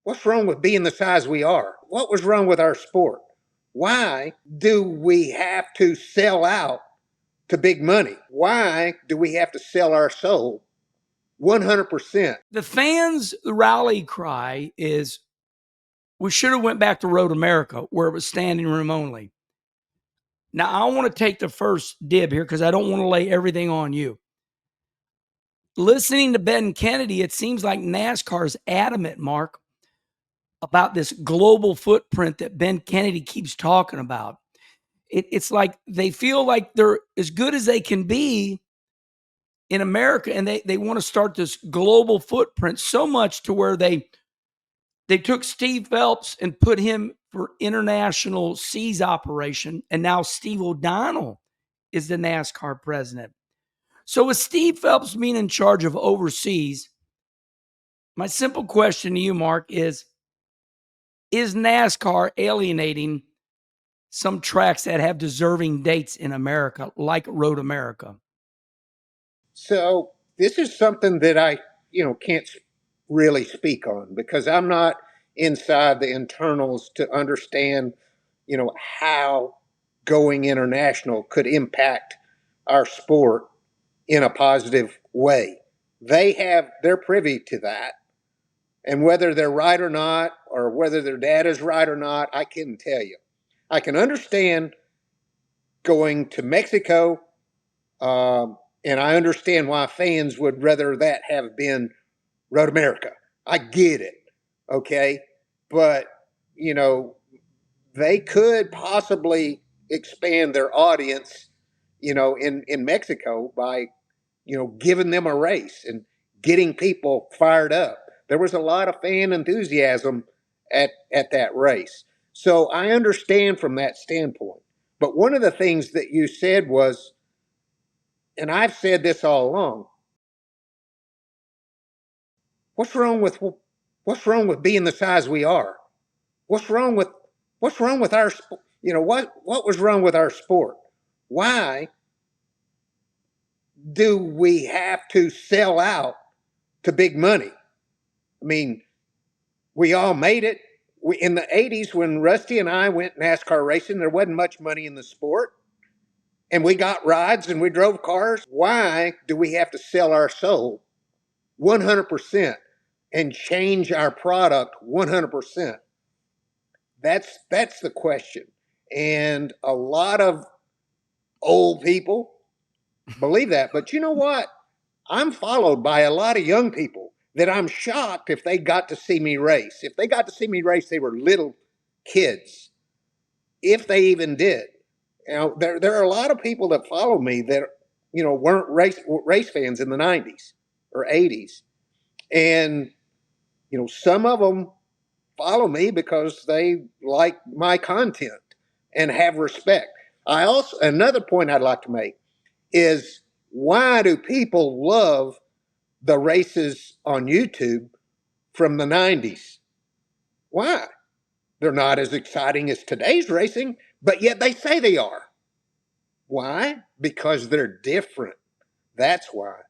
What's wrong with being the size we are? What was wrong with our sport? Why do we have to sell out to big money? Why do we have to sell our soul 100%? The fans' rally cry is, we should have went back to Road America where it was standing room only. Now, I want to take the first dib here because I don't want to lay everything on you. Listening to Ben Kennedy, it seems like NASCAR is adamant, Mark, about this global footprint that Ben Kennedy keeps talking about. It's like they feel like they're as good as they can be in America, and they want to start this global footprint so much to where they took Steve Phelps and put him for international seas operation, and now Steve O'Donnell is the NASCAR president. So with Steve Phelps being in charge of overseas, my simple question to you, Mark, is NASCAR alienating some tracks that have deserving dates in America, like Road America? So this is something that I, can't really speak on because I'm not inside the internals to understand, how going international could impact our sport in a positive way. They're privy to that. And whether they're right or not, or whether their data is right or not, I couldn't tell you. I can understand going to Mexico, and I understand why fans would rather that have been Road America. I get it, okay? But, they could possibly expand their audience, in Mexico by, giving them a race and getting people fired up. There was a lot of fan enthusiasm at that race. So I understand from that standpoint. But one of the things that you said was, and I've said this all along, what's wrong with being the size we are? What's wrong with our what was wrong with our sport? Why do we have to sell out to big money? I mean, we all made it. In the 80s, when Rusty and I went NASCAR racing, there wasn't much money in the sport. And we got rides and we drove cars. Why do we have to sell our soul 100% and change our product 100%? That's the question. And a lot of old people believe that. But you know what? I'm followed by a lot of young people that I'm shocked if they got to see me race. If they got to see me race, they were little kids, if they even did. There are a lot of people that follow me that weren't race fans in the 90s or 80s, and some of them follow me because they like my content and have respect. Another point I'd like to make is, why do people love the races on YouTube from the 90s? Why? They're not as exciting as today's racing, but yet they say they are. Why? Because they're different. That's why.